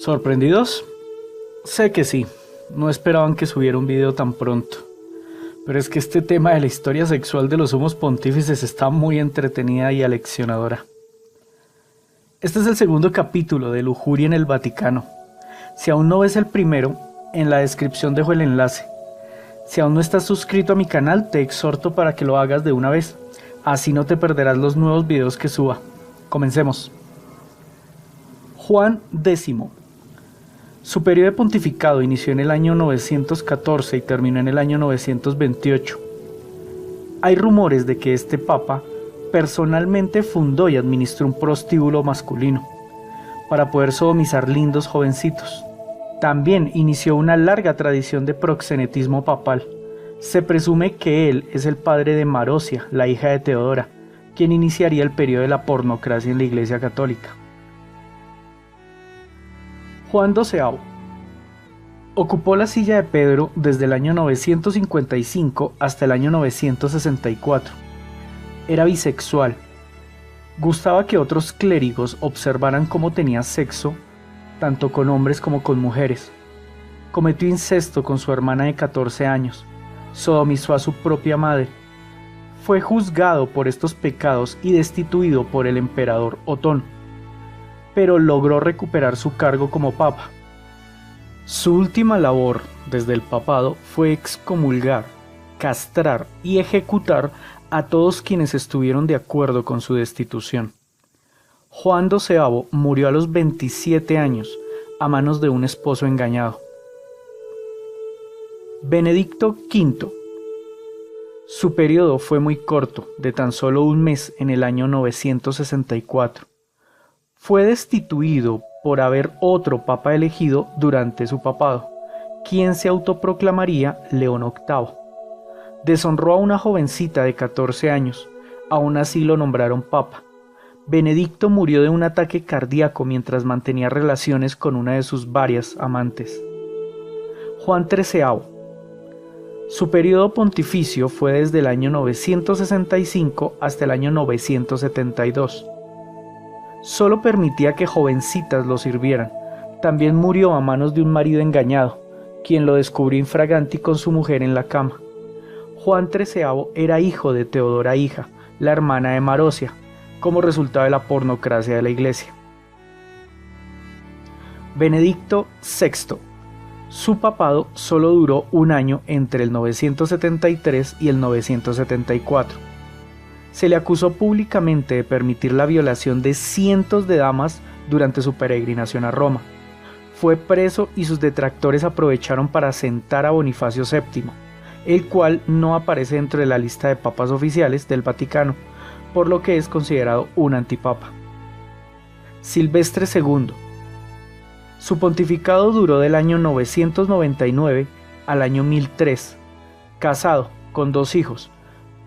¿Sorprendidos? Sé que sí, no esperaban que subiera un video tan pronto. Pero es que este tema de la historia sexual de los sumos pontífices está muy entretenida y aleccionadora. Este es el segundo capítulo de Lujuria en el Vaticano. Si aún no ves el primero, en la descripción dejo el enlace. Si aún no estás suscrito a mi canal, te exhorto para que lo hagas de una vez. Así no te perderás los nuevos videos que suba. Comencemos. Juan X. Su periodo de pontificado inició en el año 914 y terminó en el año 928. Hay rumores de que este papa personalmente fundó y administró un prostíbulo masculino para poder sodomizar lindos jovencitos. También inició una larga tradición de proxenetismo papal. Se presume que él es el padre de Marosia, la hija de Teodora, quien iniciaría el periodo de la pornocracia en la Iglesia Católica. Juan XII ocupó la silla de Pedro desde el año 955 hasta el año 964. Era bisexual. Gustaba que otros clérigos observaran cómo tenía sexo, tanto con hombres como con mujeres. Cometió incesto con su hermana de 14 años. Sodomizó a su propia madre. Fue juzgado por estos pecados y destituido por el emperador Otón, pero logró recuperar su cargo como papa. Su última labor desde el papado fue excomulgar, castrar y ejecutar a todos quienes estuvieron de acuerdo con su destitución. Juan XII murió a los 27 años a manos de un esposo engañado. Benedicto V. Su periodo fue muy corto, de tan solo un mes en el año 964. Fue destituido por haber otro papa elegido durante su papado, quien se autoproclamaría León VIII. Deshonró a una jovencita de 14 años, aún así lo nombraron papa. Benedicto murió de un ataque cardíaco mientras mantenía relaciones con una de sus varias amantes. Juan XIII. Su periodo pontificio fue desde el año 965 hasta el año 972. Solo permitía que jovencitas lo sirvieran. También murió a manos de un marido engañado, quien lo descubrió infraganti con su mujer en la cama. Juan XIII era hijo de Teodora hija, la hermana de Marosia, como resultado de la pornocracia de la Iglesia. Benedicto VI. Su papado solo duró un año entre el 973 y el 974. Se le acusó públicamente de permitir la violación de cientos de damas durante su peregrinación a Roma. Fue preso y sus detractores aprovecharon para sentar a Bonifacio VII, el cual no aparece dentro de la lista de papas oficiales del Vaticano, por lo que es considerado un antipapa. Silvestre II. Su pontificado duró del año 999 al año 1003, casado, con 2 hijos.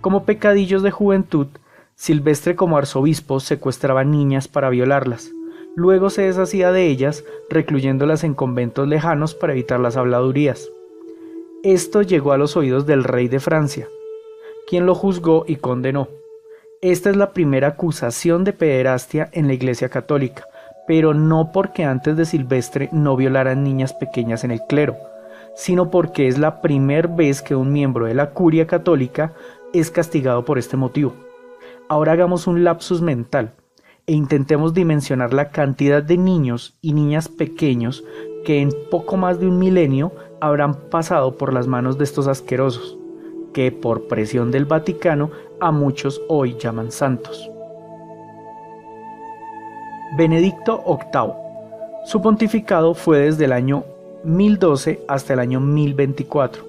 Como pecadillos de juventud, Silvestre como arzobispo secuestraba niñas para violarlas. Luego se deshacía de ellas, recluyéndolas en conventos lejanos para evitar las habladurías. Esto llegó a los oídos del rey de Francia, quien lo juzgó y condenó. Esta es la primera acusación de pederastia en la Iglesia Católica, pero no porque antes de Silvestre no violaran niñas pequeñas en el clero, sino porque es la primera vez que un miembro de la curia católica es castigado por este motivo. Ahora hagamos un lapsus mental e intentemos dimensionar la cantidad de niños y niñas pequeños que en poco más de un milenio habrán pasado por las manos de estos asquerosos, que por presión del Vaticano a muchos hoy llaman santos. Benedicto VIII. Su pontificado fue desde el año 1012 hasta el año 1024.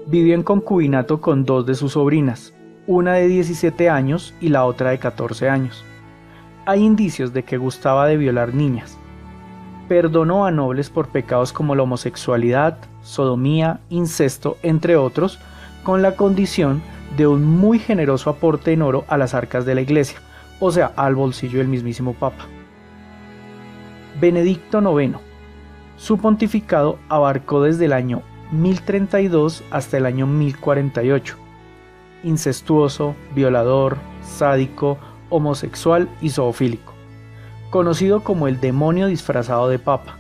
Vivió en concubinato con 2 de sus sobrinas, una de 17 años y la otra de 14 años. Hay indicios de que gustaba de violar niñas. Perdonó a nobles por pecados como la homosexualidad, sodomía, incesto, entre otros, con la condición de un muy generoso aporte en oro a las arcas de la Iglesia, o sea, al bolsillo del mismísimo Papa. Benedicto IX. Su pontificado abarcó desde el año 1032 hasta el año 1048. Incestuoso, violador, sádico, homosexual y zoofílico. Conocido como el demonio disfrazado de papa.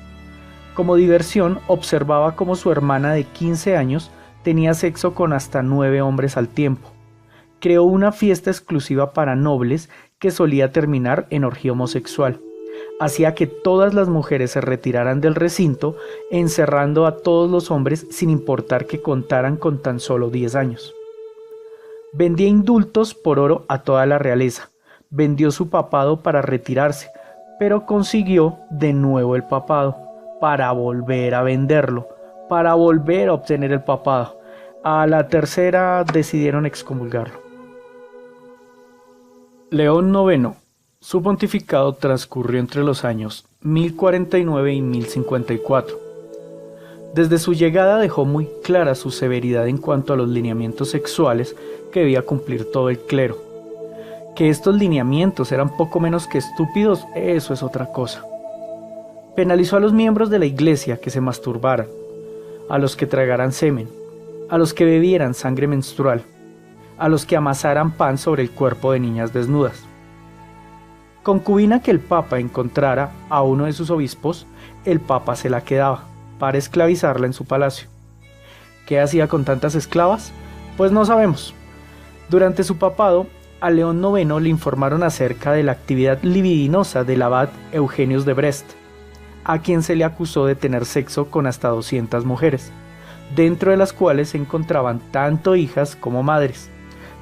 Como diversión, observaba cómo su hermana de 15 años tenía sexo con hasta 9 hombres al tiempo. Creó una fiesta exclusiva para nobles que solía terminar en orgía homosexual. Hacía que todas las mujeres se retiraran del recinto, encerrando a todos los hombres sin importar que contaran con tan solo 10 años. Vendía indultos por oro a toda la realeza. Vendió su papado para retirarse, pero consiguió de nuevo el papado, para volver a venderlo, para volver a obtener el papado. A la tercera decidieron excomulgarlo. León IX. Su pontificado transcurrió entre los años 1049 y 1054. Desde su llegada dejó muy clara su severidad en cuanto a los lineamientos sexuales que debía cumplir todo el clero. Que estos lineamientos eran poco menos que estúpidos, eso es otra cosa. Penalizó a los miembros de la iglesia que se masturbaran, a los que tragaran semen, a los que bebieran sangre menstrual, a los que amasaran pan sobre el cuerpo de niñas desnudas. Concubina que el Papa encontrara a uno de sus obispos, el Papa se la quedaba para esclavizarla en su palacio. ¿Qué hacía con tantas esclavas? Pues no sabemos. Durante su papado, a León IX le informaron acerca de la actividad libidinosa del abad Eugenius de Brest, a quien se le acusó de tener sexo con hasta 200 mujeres, dentro de las cuales se encontraban tanto hijas como madres.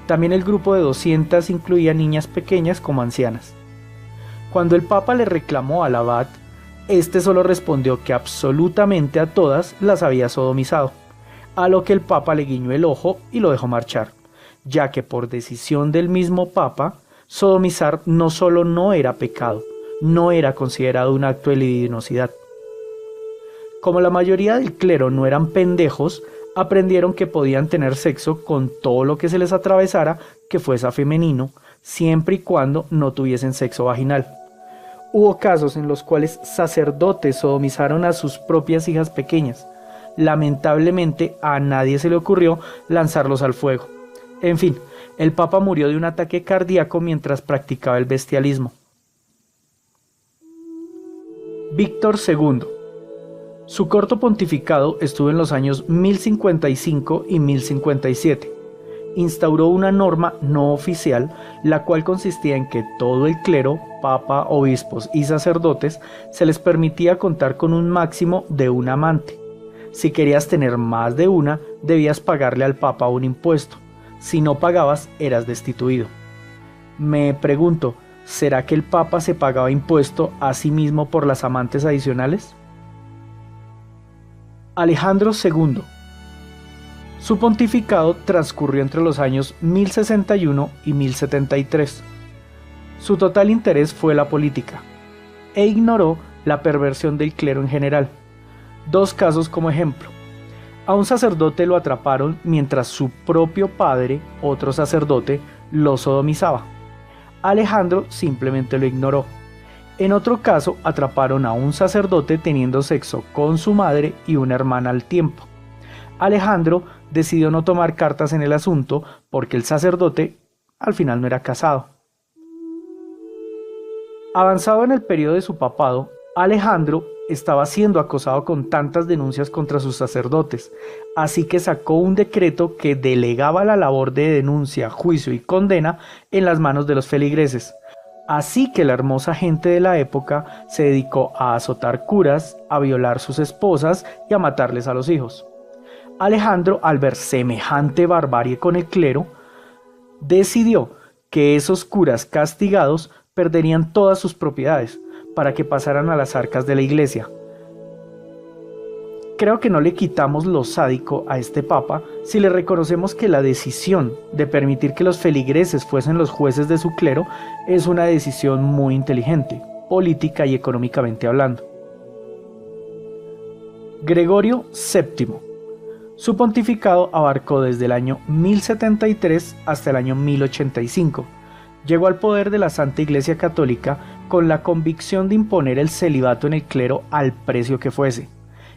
También el grupo de 200 incluía niñas pequeñas como ancianas. Cuando el Papa le reclamó al abad, este solo respondió que absolutamente a todas las había sodomizado, a lo que el Papa le guiñó el ojo y lo dejó marchar, ya que por decisión del mismo Papa, sodomizar no solo no era pecado, no era considerado un acto de libidinosidad. Como la mayoría del clero no eran pendejos, aprendieron que podían tener sexo con todo lo que se les atravesara que fuese femenino, siempre y cuando no tuviesen sexo vaginal. Hubo casos en los cuales sacerdotes sodomizaron a sus propias hijas pequeñas. Lamentablemente a nadie se le ocurrió lanzarlos al fuego. En fin, el Papa murió de un ataque cardíaco mientras practicaba el bestialismo. Víctor II. Su corto pontificado estuvo en los años 1055 y 1057. Instauró una norma no oficial, la cual consistía en que todo el clero, papa, obispos y sacerdotes se les permitía contar con un máximo de un amante. Si querías tener más de una, debías pagarle al papa un impuesto. Si no pagabas, eras destituido. Me pregunto, ¿será que el papa se pagaba impuesto a sí mismo por las amantes adicionales? Alejandro II. Su pontificado transcurrió entre los años 1061 y 1073. Su total interés fue la política, e ignoró la perversión del clero en general. Dos casos como ejemplo. A un sacerdote lo atraparon mientras su propio padre, otro sacerdote, lo sodomizaba. Alejandro simplemente lo ignoró. En otro caso, atraparon a un sacerdote teniendo sexo con su madre y una hermana al tiempo. Alejandro decidió no tomar cartas en el asunto porque el sacerdote al final no era casado. Avanzado en el periodo de su papado, Alejandro estaba siendo acosado con tantas denuncias contra sus sacerdotes, así que sacó un decreto que delegaba la labor de denuncia, juicio y condena en las manos de los feligreses. Así que la hermosa gente de la época se dedicó a azotar curas, a violar sus esposas y a matarles a los hijos. Alejandro, al ver semejante barbarie con el clero, decidió que esos curas castigados perderían todas sus propiedades para que pasaran a las arcas de la iglesia. Creo que no le quitamos lo sádico a este papa si le reconocemos que la decisión de permitir que los feligreses fuesen los jueces de su clero es una decisión muy inteligente, política y económicamente hablando. Gregorio VII. Su pontificado abarcó desde el año 1073 hasta el año 1085. Llegó al poder de la Santa Iglesia Católica con la convicción de imponer el celibato en el clero al precio que fuese.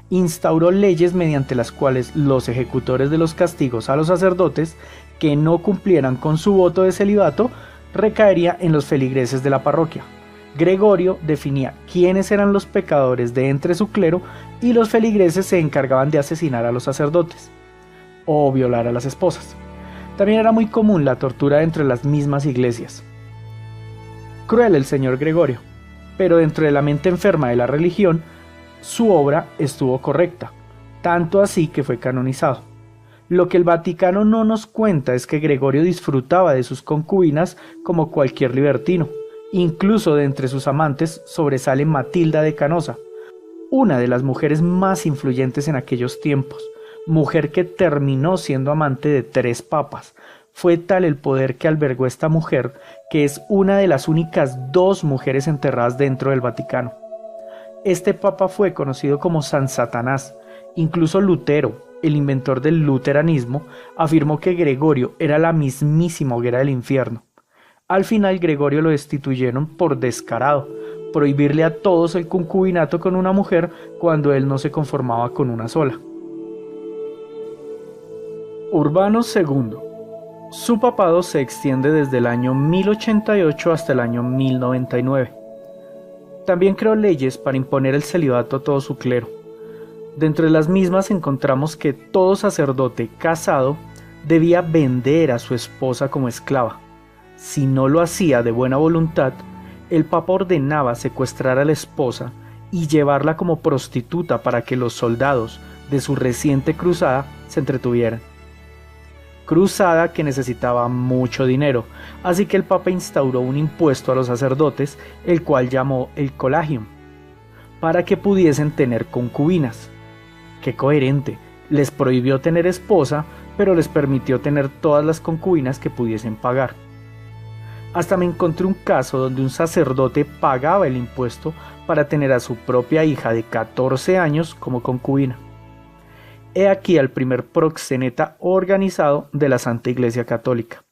Instauró leyes mediante las cuales los ejecutores de los castigos a los sacerdotes que no cumplieran con su voto de celibato recaería en los feligreses de la parroquia. Gregorio definía quiénes eran los pecadores de entre su clero y los feligreses se encargaban de asesinar a los sacerdotes o violar a las esposas. También era muy común la tortura entre las mismas iglesias. Cruel el señor Gregorio, pero dentro de la mente enferma de la religión, su obra estuvo correcta, tanto así que fue canonizado. Lo que el Vaticano no nos cuenta es que Gregorio disfrutaba de sus concubinas como cualquier libertino. Incluso de entre sus amantes sobresale Matilda de Canosa, una de las mujeres más influyentes en aquellos tiempos, mujer que terminó siendo amante de 3 papas. Fue tal el poder que albergó esta mujer, que es una de las únicas 2 mujeres enterradas dentro del Vaticano. Este papa fue conocido como San Satanás. Incluso Lutero, el inventor del luteranismo, afirmó que Gregorio era la mismísima hoguera del infierno. Al final Gregorio lo destituyeron por descarado, prohibirle a todos el concubinato con una mujer cuando él no se conformaba con una sola. Urbano II. Su papado se extiende desde el año 1088 hasta el año 1099. También creó leyes para imponer el celibato a todo su clero. Dentro de las mismas encontramos que todo sacerdote casado debía vender a su esposa como esclava. Si no lo hacía de buena voluntad, el papa ordenaba secuestrar a la esposa y llevarla como prostituta para que los soldados de su reciente cruzada se entretuvieran. Cruzada que necesitaba mucho dinero, así que el papa instauró un impuesto a los sacerdotes, el cual llamó el collagium, para que pudiesen tener concubinas. ¡Qué coherente! Les prohibió tener esposa, pero les permitió tener todas las concubinas que pudiesen pagar. Hasta me encontré un caso donde un sacerdote pagaba el impuesto para tener a su propia hija de 14 años como concubina. He aquí al primer proxeneta organizado de la Santa Iglesia Católica.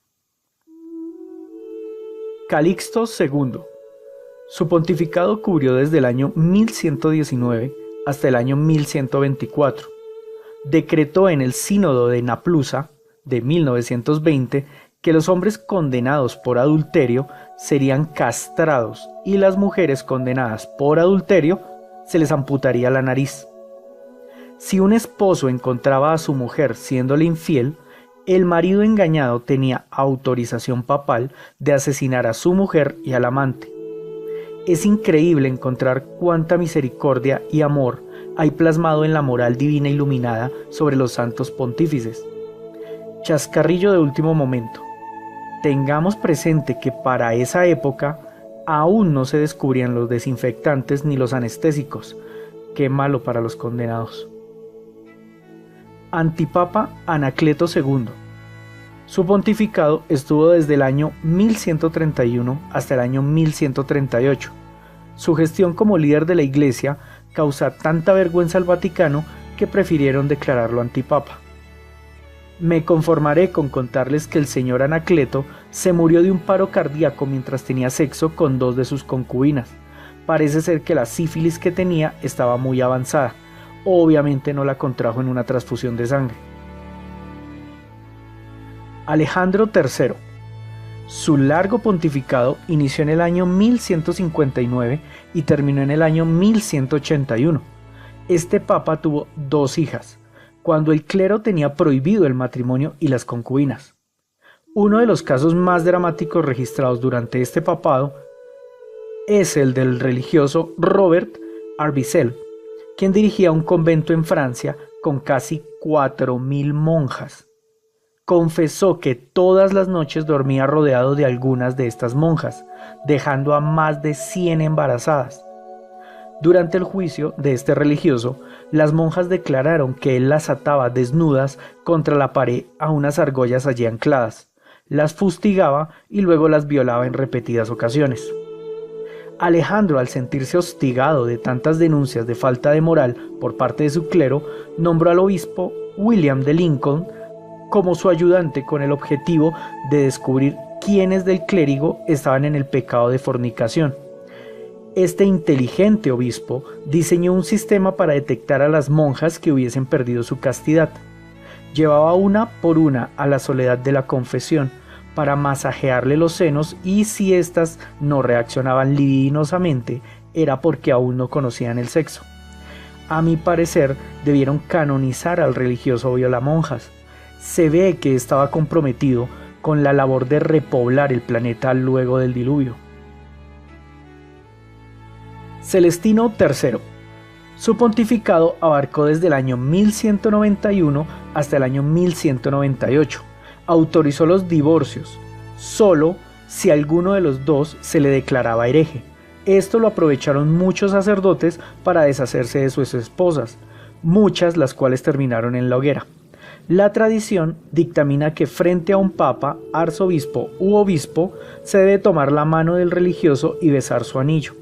Calixto II. Su pontificado cubrió desde el año 1119 hasta el año 1124. Decretó en el Sínodo de Naplusa de 1920 que los hombres condenados por adulterio serían castrados y las mujeres condenadas por adulterio se les amputaría la nariz. Si un esposo encontraba a su mujer siéndole infiel, el marido engañado tenía autorización papal de asesinar a su mujer y al amante. Es increíble encontrar cuánta misericordia y amor hay plasmado en la moral divina iluminada sobre los santos pontífices. Chascarrillo de último momento. Tengamos presente que para esa época aún no se descubrían los desinfectantes ni los anestésicos. Qué malo para los condenados. Antipapa Anacleto II. Su pontificado estuvo desde el año 1131 hasta el año 1138. Su gestión como líder de la Iglesia causa tanta vergüenza al Vaticano que prefirieron declararlo antipapa. Me conformaré con contarles que el señor Anacleto se murió de un paro cardíaco mientras tenía sexo con 2 de sus concubinas. Parece ser que la sífilis que tenía estaba muy avanzada. Obviamente no la contrajo en una transfusión de sangre. Alejandro III. Su largo pontificado inició en el año 1159 y terminó en el año 1181. Este papa tuvo 2 hijas, cuando el clero tenía prohibido el matrimonio y las concubinas. Uno de los casos más dramáticos registrados durante este papado es el del religioso Robert Arbisel, quien dirigía un convento en Francia con casi 4.000 monjas. Confesó que todas las noches dormía rodeado de algunas de estas monjas, dejando a más de 100 embarazadas. Durante el juicio de este religioso, las monjas declararon que él las ataba desnudas contra la pared a unas argollas allí ancladas, las fustigaba y luego las violaba en repetidas ocasiones. Alejandro, al sentirse hostigado de tantas denuncias de falta de moral por parte de su clero, nombró al obispo William de Lincoln como su ayudante con el objetivo de descubrir quiénes del clérigo estaban en el pecado de fornicación. Este inteligente obispo diseñó un sistema para detectar a las monjas que hubiesen perdido su castidad. Llevaba una por una a la soledad de la confesión, para masajearle los senos, y si éstas no reaccionaban libidinosamente era porque aún no conocían el sexo. A mi parecer debieron canonizar al religioso violamonjas. Se ve que estaba comprometido con la labor de repoblar el planeta luego del diluvio. Celestino III. Su pontificado abarcó desde el año 1191 hasta el año 1198. Autorizó los divorcios, solo si alguno de los dos se le declaraba hereje. Esto lo aprovecharon muchos sacerdotes para deshacerse de sus esposas, muchas las cuales terminaron en la hoguera. La tradición dictamina que frente a un papa, arzobispo u obispo se debe tomar la mano del religioso y besar su anillo.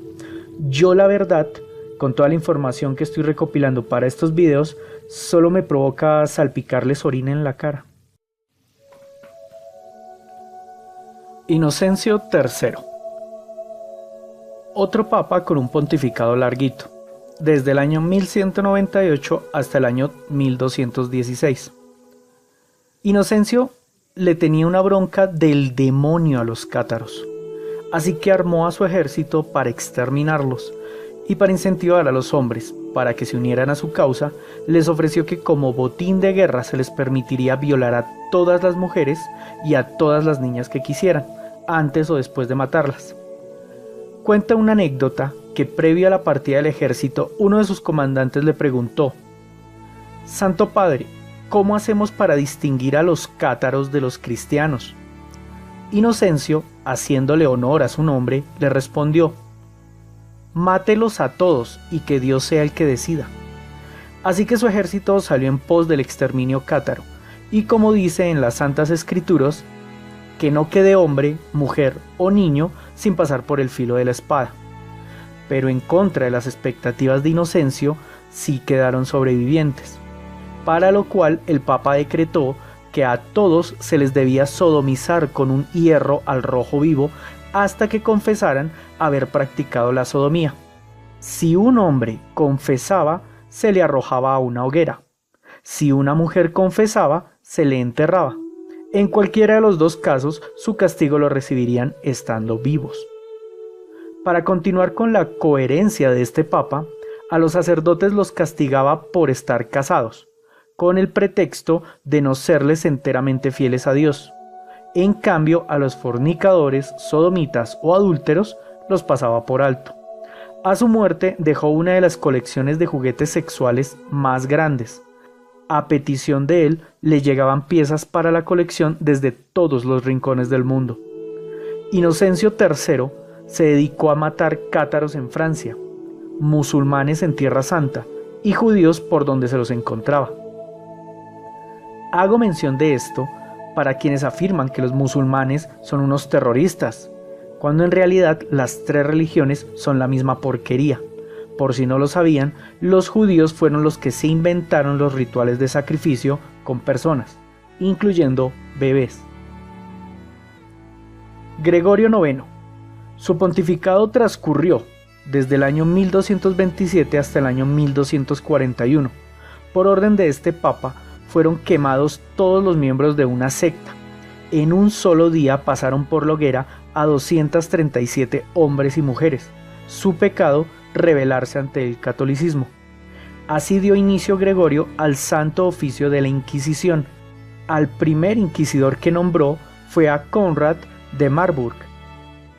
Yo, la verdad, con toda la información que estoy recopilando para estos videos, solo me provoca salpicarles orina en la cara. Inocencio III. Otro papa con un pontificado larguito, desde el año 1198 hasta el año 1216. Inocencio le tenía una bronca del demonio a los cátaros, así que armó a su ejército para exterminarlos, y para incentivar a los hombres para que se unieran a su causa, les ofreció que como botín de guerra se les permitiría violar a todas las mujeres y a todas las niñas que quisieran, antes o después de matarlas. Cuenta una anécdota que previo a la partida del ejército, uno de sus comandantes le preguntó: «Santo Padre, ¿cómo hacemos para distinguir a los cátaros de los cristianos?». Inocencio, haciéndole honor a su nombre, le respondió: «Mátelos a todos y que Dios sea el que decida». Así que su ejército salió en pos del exterminio cátaro, y como dice en las Santas Escrituras, que no quede hombre, mujer o niño sin pasar por el filo de la espada. Pero en contra de las expectativas de Inocencio, sí quedaron sobrevivientes, para lo cual el Papa decretó que a todos se les debía sodomizar con un hierro al rojo vivo hasta que confesaran haber practicado la sodomía. Si un hombre confesaba, se le arrojaba a una hoguera. Si una mujer confesaba, se le enterraba. En cualquiera de los dos casos, su castigo lo recibirían estando vivos. Para continuar con la coherencia de este papa, a los sacerdotes los castigaba por estar casados, con el pretexto de no serles enteramente fieles a Dios. En cambio, a los fornicadores, sodomitas o adúlteros los pasaba por alto. A su muerte dejó una de las colecciones de juguetes sexuales más grandes. A petición de él, le llegaban piezas para la colección desde todos los rincones del mundo. Inocencio III se dedicó a matar cátaros en Francia, musulmanes en Tierra Santa y judíos por donde se los encontraba. Hago mención de esto para quienes afirman que los musulmanes son unos terroristas, cuando en realidad las tres religiones son la misma porquería. Por si no lo sabían, los judíos fueron los que se inventaron los rituales de sacrificio con personas, incluyendo bebés. Gregorio IX. Su pontificado transcurrió desde el año 1227 hasta el año 1241. Por orden de este papa, fueron quemados todos los miembros de una secta. En un solo día pasaron por la hoguera a 237 hombres y mujeres. Su pecado, rebelarse ante el catolicismo. Así dio inicio Gregorio al santo oficio de la Inquisición. Al primer inquisidor que nombró fue a Conrad de Marburg,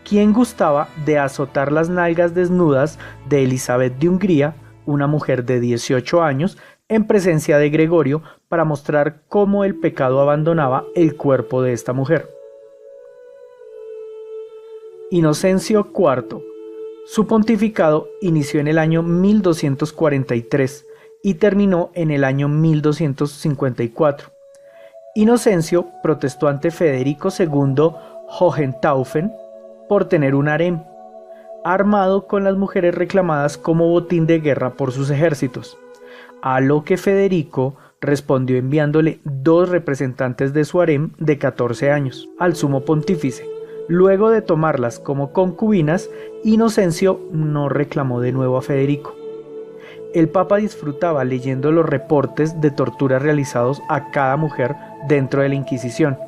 quien gustaba de azotar las nalgas desnudas de Elizabeth de Hungría, una mujer de 18 años, en presencia de Gregorio para mostrar cómo el pecado abandonaba el cuerpo de esta mujer. Inocencio IV. Su pontificado inició en el año 1243 y terminó en el año 1254. Inocencio protestó ante Federico II Hohenstaufen por tener un harem, armado con las mujeres reclamadas como botín de guerra por sus ejércitos, a lo que Federico respondió enviándole 2 representantes de su harem de 14 años al sumo pontífice. Luego de tomarlas como concubinas, Inocencio no reclamó de nuevo a Federico. El Papa disfrutaba leyendo los reportes de torturas realizados a cada mujer dentro de la Inquisición,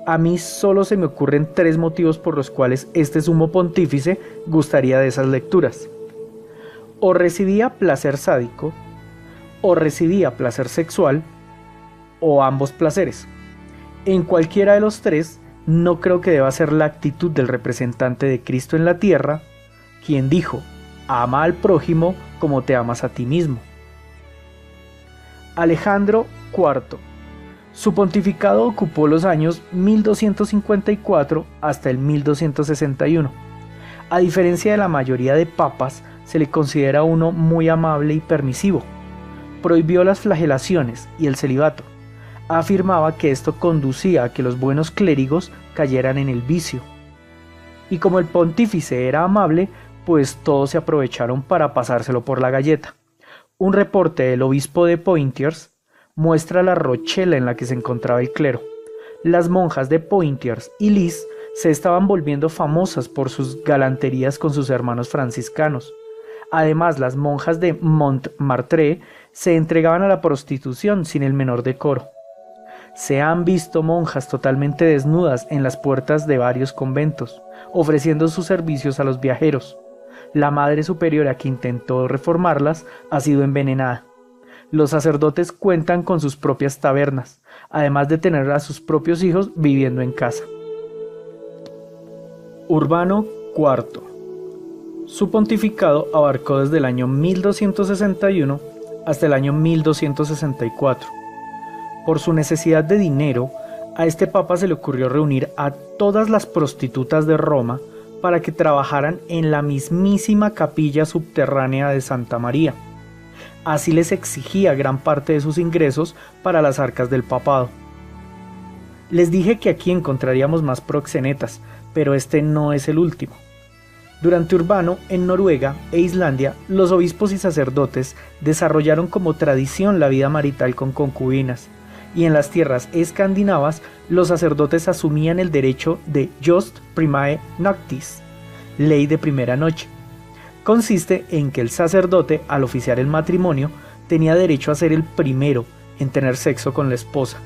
A mí solo se me ocurren 3 motivos por los cuales este sumo pontífice gustaría de esas lecturas. O residía placer sádico, o residía placer sexual, o ambos placeres. En cualquiera de los 3, no creo que deba ser la actitud del representante de Cristo en la tierra, quien dijo: ama al prójimo como te amas a ti mismo. Alejandro IV. Su pontificado ocupó los años 1254 hasta el 1261. A diferencia de la mayoría de papas, se le considera uno muy amable y permisivo. Prohibió las flagelaciones y el celibato. Afirmaba que esto conducía a que los buenos clérigos cayeran en el vicio. Y como el pontífice era amable, pues todos se aprovecharon para pasárselo por la galleta. Un reporte del obispo de Poitiers muestra la rochela en la que se encontraba el clero. Las monjas de Poitiers y Lis se estaban volviendo famosas por sus galanterías con sus hermanos franciscanos. Además, las monjas de Montmartre se entregaban a la prostitución sin el menor decoro. Se han visto monjas totalmente desnudas en las puertas de varios conventos, ofreciendo sus servicios a los viajeros. La madre superiora que intentó reformarlas ha sido envenenada. Los sacerdotes cuentan con sus propias tabernas, además de tener a sus propios hijos viviendo en casa. Urbano IV. Su pontificado abarcó desde el año 1261 hasta el año 1264. Por su necesidad de dinero, a este papa se le ocurrió reunir a todas las prostitutas de Roma para que trabajaran en la mismísima capilla subterránea de Santa María. Así les exigía gran parte de sus ingresos para las arcas del papado. Les dije que aquí encontraríamos más proxenetas, pero este no es el último. Durante Urbano, en Noruega e Islandia, los obispos y sacerdotes desarrollaron como tradición la vida marital con concubinas, y en las tierras escandinavas los sacerdotes asumían el derecho de Just Primae Noctis, ley de primera noche. Consiste en que el sacerdote, al oficiar el matrimonio, tenía derecho a ser el primero en tener sexo con la esposa.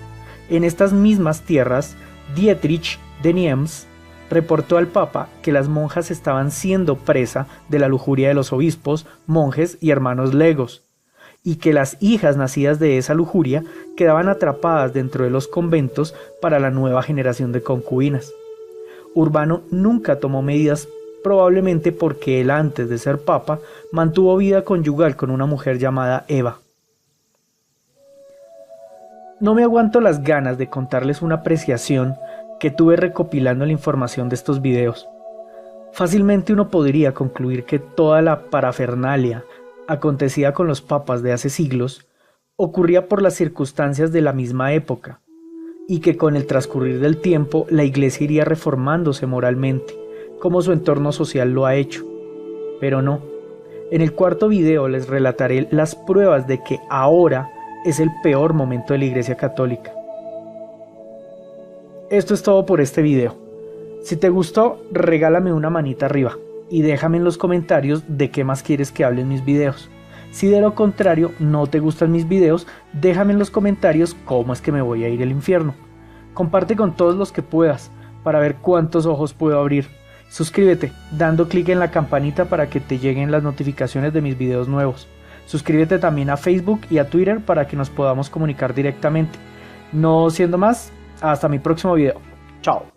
En estas mismas tierras, Dietrich de Niems reportó al Papa que las monjas estaban siendo presa de la lujuria de los obispos, monjes y hermanos legos, y que las hijas nacidas de esa lujuria quedaban atrapadas dentro de los conventos para la nueva generación de concubinas. Urbano nunca tomó medidas, probablemente porque él, antes de ser papa, mantuvo vida conyugal con una mujer llamada Eva. No me aguanto las ganas de contarles una apreciación que tuve recopilando la información de estos videos. Fácilmente uno podría concluir que toda la parafernalia acontecida con los papas de hace siglos ocurría por las circunstancias de la misma época, y que con el transcurrir del tiempo la Iglesia iría reformándose moralmente, como su entorno social lo ha hecho. Pero no. En el cuarto video les relataré las pruebas de que ahora es el peor momento de la Iglesia Católica. Esto es todo por este video. Si te gustó, regálame una manita arriba y déjame en los comentarios de qué más quieres que hable en mis videos. Si de lo contrario no te gustan mis videos, déjame en los comentarios cómo es que me voy a ir al infierno. Comparte con todos los que puedas para ver cuántos ojos puedo abrir. Suscríbete dando clic en la campanita para que te lleguen las notificaciones de mis videos nuevos. Suscríbete también a Facebook y a Twitter para que nos podamos comunicar directamente. No siendo más, hasta mi próximo video. Chao.